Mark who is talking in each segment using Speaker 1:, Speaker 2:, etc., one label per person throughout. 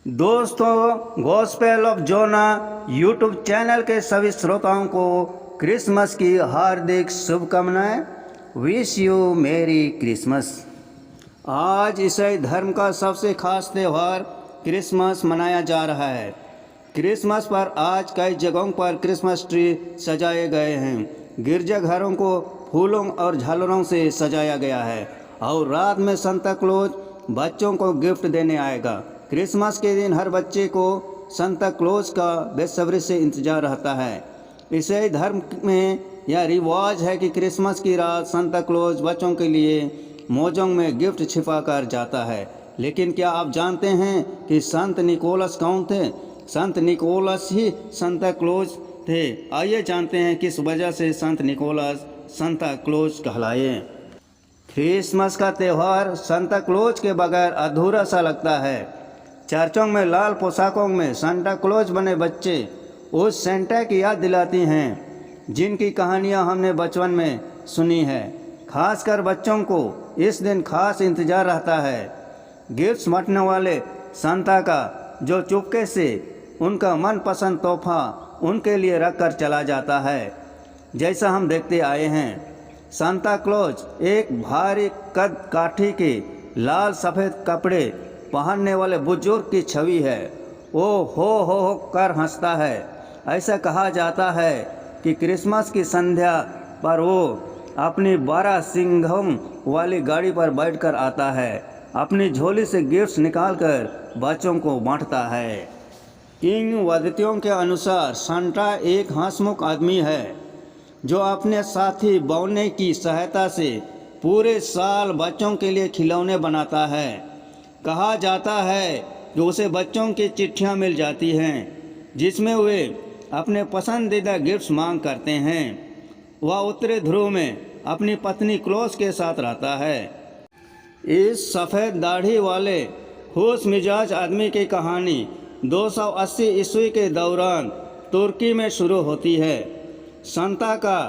Speaker 1: दोस्तों, gospel of Jonah YouTube channel के सभी श्रोताओं को क्रिसमस की हार्दिक शुभकामनाएं। Wish you merry Christmas. आज ईसाई धर्म का सबसे खास त्यौहार क्रिसमस मनाया जा रहा है। क्रिसमस पर आज कई जगहों पर क्रिसमस ट्री सजाए गए हैं। गिरजाघरों को फूलों और झालरों से सजाया गया है और रात में सांता क्लॉज बच्चों को गिफ्ट देने आएगा। क्रिसमस के दिन हर बच्चे को सांता क्लॉज का बेसब्री से इंतजार रहता है। ईसाई धर्म में यह रिवाज है कि क्रिसमस की रात सांता क्लॉज बच्चों के लिए मोजों में गिफ्ट छिपा कर जाता है। लेकिन क्या आप जानते हैं कि संत निकोलस कौन थे? संत निकोलस ही सांता क्लॉज थे। आइए जानते हैं किस वजह से संत निकोलस सांता क्लॉज कहलाए। क्रिसमस का त्यौहार सांता क्लॉज के बगैर अधूरा सा लगता है। चर्चों में लाल पोशाकों में सांता क्लॉज बने बच्चे उस सेंटा की याद दिलाती हैं जिनकी कहानियां हमने बचपन में सुनी है। खासकर बच्चों को इस दिन खास इंतजार रहता है गिफ्ट्स बांटने वाले सांता का, जो चुपके से उनका मनपसंद तोहफा उनके लिए रख कर चला जाता है। जैसा हम देखते आए हैं, सांता क्लॉज एक भारी कद काठी के लाल सफ़ेद कपड़े पहनने वाले बुजुर्ग की छवि है। वो हो कर हंसता है। ऐसा कहा जाता है कि क्रिसमस की संध्या पर वो अपनी 12 सिंघों वाली गाड़ी पर बैठकर आता है। अपनी झोली से गिफ्ट्स निकालकर बच्चों को बांटता है। किंवदंतियों के अनुसार सांता एक हंसमुख आदमी है जो अपने साथी बौने की सहायता से पूरे साल बच्चों के लिए खिलौने बनाता है। कहा जाता है कि उसे बच्चों की चिट्ठियां मिल जाती हैं जिसमें वे अपने पसंदीदा गिफ्ट्स मांग करते हैं। वह उत्तरी ध्रुव में अपनी पत्नी क्लॉज के साथ रहता है। इस सफ़ेद दाढ़ी वाले खुश मिजाज आदमी की कहानी 280 ईस्वी के दौरान तुर्की में शुरू होती है। सांता का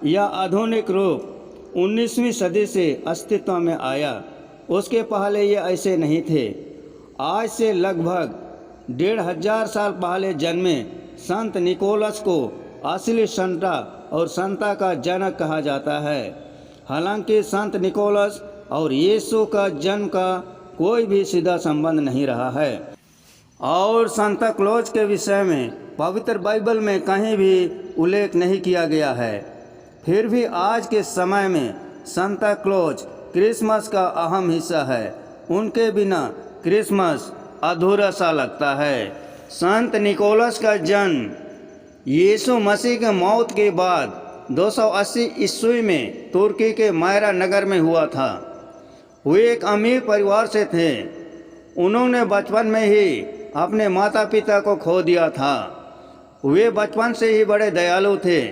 Speaker 1: यह आधुनिक रूप 19वीं सदी से अस्तित्व में आया। उसके पहले ये ऐसे नहीं थे। आज से लगभग 1500 साल पहले जन्मे संत निकोलस को असली सांता और सांता का जनक कहा जाता है। हालांकि संत निकोलस और यीशु का जन्म का कोई भी सीधा संबंध नहीं रहा है और सांता क्लॉज के विषय में पवित्र बाइबल में कहीं भी उल्लेख नहीं किया गया है। फिर भी आज के समय में सांता क्लॉज क्रिसमस का अहम हिस्सा है। उनके बिना क्रिसमस अधूरा सा लगता है। संत निकोलस का जन्म यीशु मसीह के मौत के बाद 280 ईस्वी में तुर्की के मायरा नगर में हुआ था। वे एक अमीर परिवार से थे। उन्होंने बचपन में ही अपने माता पिता को खो दिया था। वे बचपन से ही बड़े दयालु थे।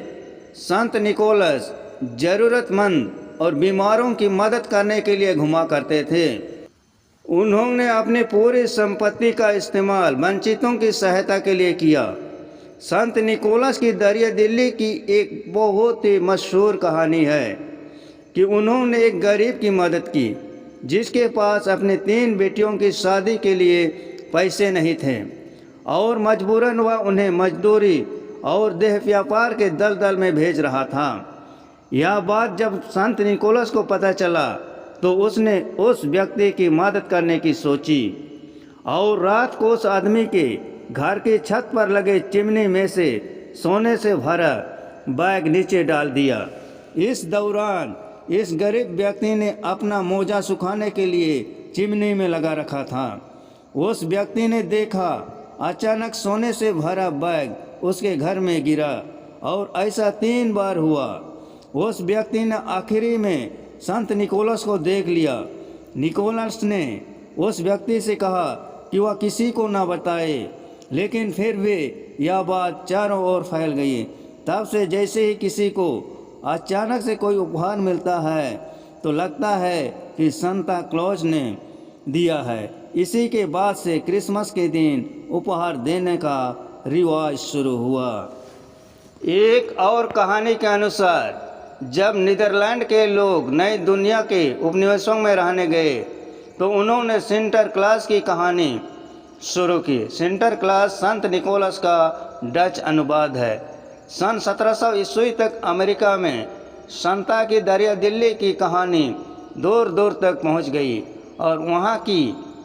Speaker 1: संत निकोलस ज़रूरतमंद और बीमारों की मदद करने के लिए घुमा करते थे। उन्होंने अपनी पूरी संपत्ति का इस्तेमाल वंचितों की सहायता के लिए किया। संत निकोलस की दरिया दिल्ली की एक बहुत ही मशहूर कहानी है कि उन्होंने एक गरीब की मदद की जिसके पास अपनी 3 बेटियों की शादी के लिए पैसे नहीं थे और मजबूरन वह उन्हें मजदूरी और देह व्यापार के दलदल में भेज रहा था। यह बात जब संत निकोलस को पता चला तो उसने उस व्यक्ति की मदद करने की सोची और रात को उस आदमी के घर की छत पर लगे चिमनी में से सोने से भरा बैग नीचे डाल दिया। इस दौरान इस गरीब व्यक्ति ने अपना मोजा सुखाने के लिए चिमनी में लगा रखा था। उस व्यक्ति ने देखा अचानक सोने से भरा बैग उसके घर में गिरा और ऐसा 3 बार हुआ। उस व्यक्ति ने आखिरी में संत निकोलस को देख लिया। निकोलस ने उस व्यक्ति से कहा कि वह किसी को न बताए, लेकिन फिर भी यह बात चारों ओर फैल गई। तब से जैसे ही किसी को अचानक से कोई उपहार मिलता है तो लगता है कि सांता क्लॉज ने दिया है। इसी के बाद से क्रिसमस के दिन उपहार देने का रिवाज शुरू हुआ। एक और कहानी के अनुसार जब नीदरलैंड के लोग नई दुनिया के उपनिवेशों में रहने गए तो उन्होंने सिंटरक्लास की कहानी शुरू की। सिंटरक्लास संत निकोलस का डच अनुवाद है। सन 1700 ईस्वी तक अमेरिका में संता की दरिया दिल्ली की कहानी दूर दूर तक पहुंच गई और वहां की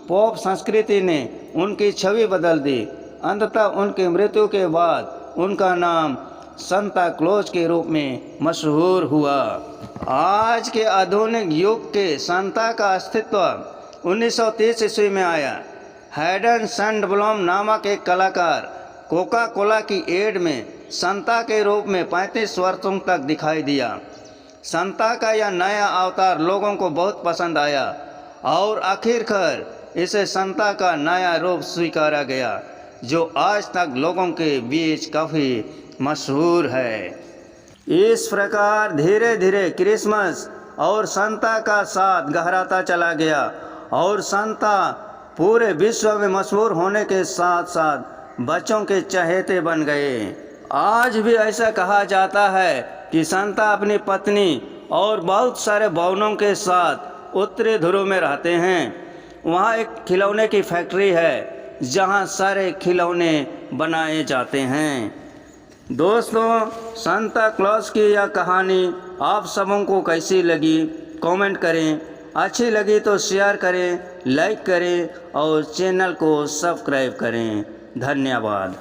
Speaker 1: पॉप संस्कृति ने उनकी छवि बदल दी। अंततः उनकी मृत्यु के बाद उनका नाम सांता क्लॉज के रूप में मशहूर हुआ। आज के आधुनिक युग के सांता का अस्तित्व 1930 ईस्वी में आया। हैडन सैंडब्लॉम नामक एक कलाकार कोका कोला की एड में सांता के रूप में 35 वर्षों तक दिखाई दिया। सांता का यह नया अवतार लोगों को बहुत पसंद आया और आखिरकार इसे सांता का नया रूप स्वीकारा गया, जो आज तक लोगों के बीच काफ़ी मशहूर है। इस प्रकार धीरे धीरे क्रिसमस और सांता का साथ गहराता चला गया और सांता पूरे विश्व में मशहूर होने के साथ साथ बच्चों के चहेते बन गए। आज भी ऐसा कहा जाता है कि सांता अपनी पत्नी और बहुत सारे भावनों के साथ उत्तरी ध्रुव में रहते हैं। वहाँ एक खिलौने की फैक्ट्री है जहाँ सारे खिलौने बनाए जाते हैं। दोस्तों, सांता क्लॉज की यह कहानी आप सबों को कैसी लगी कमेंट करें। अच्छी लगी तो शेयर करें, लाइक करें और चैनल को सब्सक्राइब करें। धन्यवाद।